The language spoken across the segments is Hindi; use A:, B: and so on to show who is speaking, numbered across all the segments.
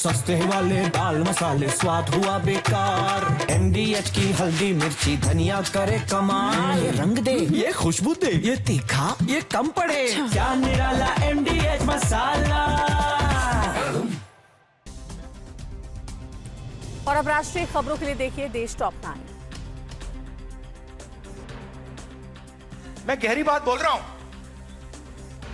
A: सस्ते वाले दाल मसाले स्वाद हुआ बेकार। MDH की हल्दी मिर्ची धनिया करे कमाल। ये रंग दे, ये खुशबू दे, ये तीखा, ये कम पड़े। क्या निराला MDH मसाला।
B: और अब राष्ट्रीय खबरों के लिए देखिए देश टॉप 9।
C: मैं गहरी बात बोल रहा हूं।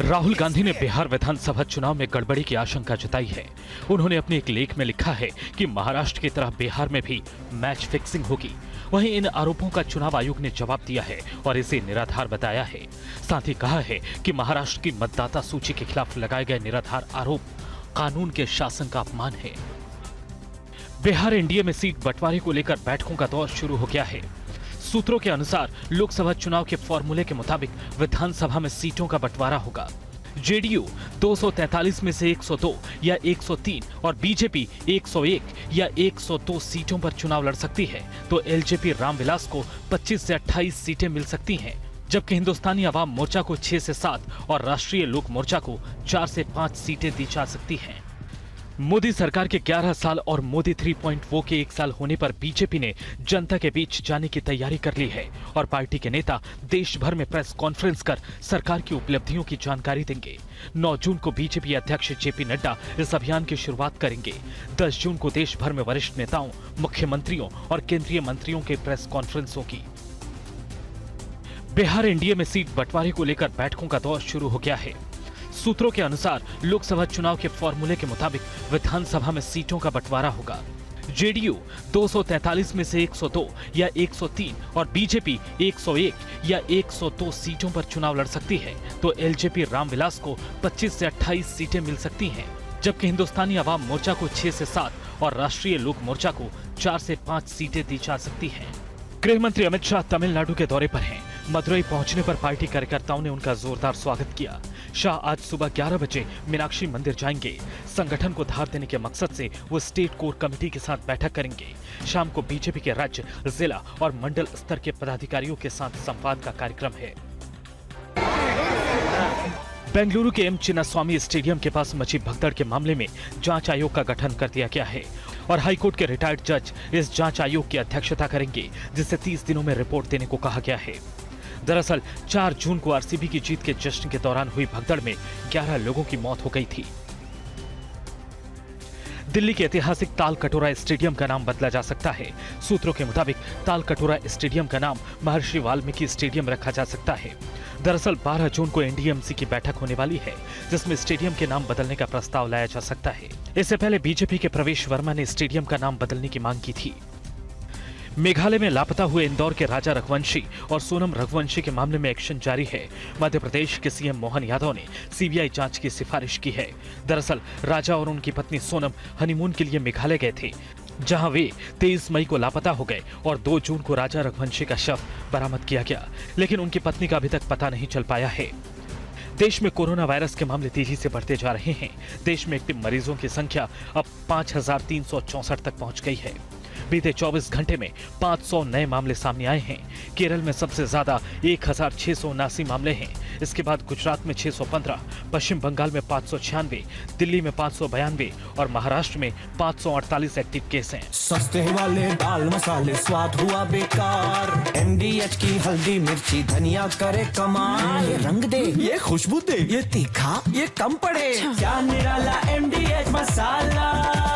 D: राहुल गांधी ने बिहार विधानसभा चुनाव में गड़बड़ी की आशंका जताई है। उन्होंने अपने एक लेख में लिखा है कि महाराष्ट्र की तरह बिहार में भी मैच फिक्सिंग होगी। वहीं इन आरोपों का चुनाव आयोग ने जवाब दिया है और इसे निराधार बताया है। साथ ही कहा है कि महाराष्ट्र की मतदाता सूची के खिलाफ लगाए गए निराधार आरोप कानून के शासन का अपमान है। बिहार एनडीए में सीट बंटवारे को लेकर बैठकों का दौर शुरू हो गया है। सूत्रों के अनुसार लोकसभा चुनाव के फॉर्मूले के मुताबिक विधानसभा में सीटों का बंटवारा होगा। जेडीयू 243 में से 102 या 103 और बीजेपी 101 या 102 सीटों पर चुनाव लड़ सकती है, तो एलजेपी रामविलास को 25 से 28 सीटें मिल सकती हैं, जबकि हिंदुस्तानी अवाम मोर्चा को 6 से 7 और राष्ट्रीय लोक मोर्चा को 4 से 5 सीटें दी जा सकती हैं। मोदी सरकार के 11 साल और मोदी 3.0 के 1 साल होने पर बीजेपी ने जनता के बीच जाने की तैयारी कर ली है और पार्टी के नेता देश भर में प्रेस कॉन्फ्रेंस कर सरकार की उपलब्धियों की जानकारी देंगे। 9 जून को बीजेपी अध्यक्ष जेपी नड्डा इस अभियान की शुरुआत करेंगे। 10 जून को देश भर में वरिष्ठ नेताओं, मुख्यमंत्रियों और केंद्रीय मंत्रियों के प्रेस कॉन्फ्रेंस होगी। बिहार एनडीए में सीट बंटवारे को लेकर बैठकों का दौर शुरू हो गया है। सूत्रों के अनुसार लोकसभा चुनाव के फॉर्मूले के मुताबिक विधानसभा में सीटों का बंटवारा होगा। जेडीयू 243 में से 102 या 103 और बीजेपी 101 या 102 सीटों पर चुनाव लड़ सकती है, तो एलजेपी रामविलास को 25 से 28 सीटें मिल सकती हैं, जबकि हिंदुस्तानी अवाम मोर्चा को 6 से 7 और राष्ट्रीय लोक मोर्चा को 4 से 5 सीटें दी जा सकती हैं। गृह मंत्री अमित शाह तमिलनाडु के दौरे पर हैं। मदुरई पहुंचने पर पार्टी कार्यकर्ताओं ने उनका जोरदार स्वागत किया। शाह आज सुबह 11 बजे मीनाक्षी मंदिर जाएंगे। संगठन को धार देने के मकसद से वो स्टेट कोर कमेटी के साथ बैठक करेंगे। शाम को बीजेपी के राज्य, जिला और मंडल स्तर के पदाधिकारियों के साथ संवाद का कार्यक्रम है। बेंगलुरु के एम चिन्नास्वामी स्टेडियम के पास मची भगदड़ के मामले में जांच आयोग का गठन कर दिया गया है और हाईकोर्ट के रिटायर्ड जज इस जांच आयोग की अध्यक्षता करेंगे, जिसे 30 दिनों में रिपोर्ट देने को कहा गया है। दरअसल 4 जून को आरसीबी की जीत के जश्न के दौरान हुई भगदड़ में 11 लोगों की मौत हो गई थी। दिल्ली के ऐतिहासिक ताल कटोरा स्टेडियम का नाम बदला जा सकता है। सूत्रों के मुताबिक ताल कटोरा स्टेडियम का नाम महर्षि वाल्मीकि स्टेडियम रखा जा सकता है। दरअसल 12 जून को एनडीएमसी की बैठक होने वाली है, जिसमें स्टेडियम के नाम बदलने का प्रस्ताव लाया जा सकता है। इससे पहले बीजेपी के प्रवेश वर्मा ने स्टेडियम का नाम बदलने की मांग की थी। मेघालय में लापता हुए इंदौर के राजा रघुवंशी और सोनम रघुवंशी के मामले में एक्शन जारी है। मध्य प्रदेश के सीएम मोहन यादव ने सीबीआई जांच की सिफारिश की है। दरअसल राजा और उनकी पत्नी सोनम हनीमून के लिए मेघालय गए थे, जहां वे 23 मई को लापता हो गए और 2 जून को राजा रघुवंशी का शव बरामद किया गया, लेकिन उनकी पत्नी का अभी तक पता नहीं चल पाया है। देश में कोरोना वायरस के मामले तेजी से बढ़ते जा रहे हैं। देश में एक्टिव मरीजों की संख्या अब 5364 तक पहुंच गई है। बीते 24 घंटे में 500 नए मामले सामने आए हैं। केरल में सबसे ज्यादा 1679 मामले हैं। इसके बाद गुजरात में 615, पश्चिम बंगाल में 596, दिल्ली में 592 और महाराष्ट्र में 548 एक्टिव केस हैं।
A: सस्ते वाले दाल मसाले स्वाद हुआ बेकार। MDH की हल्दी मिर्ची धनिया करे कमाल। ये रंग दे, ये खुशबू दे, ये तीखा, ये कम पड़े। क्या निराला MDH मसाला।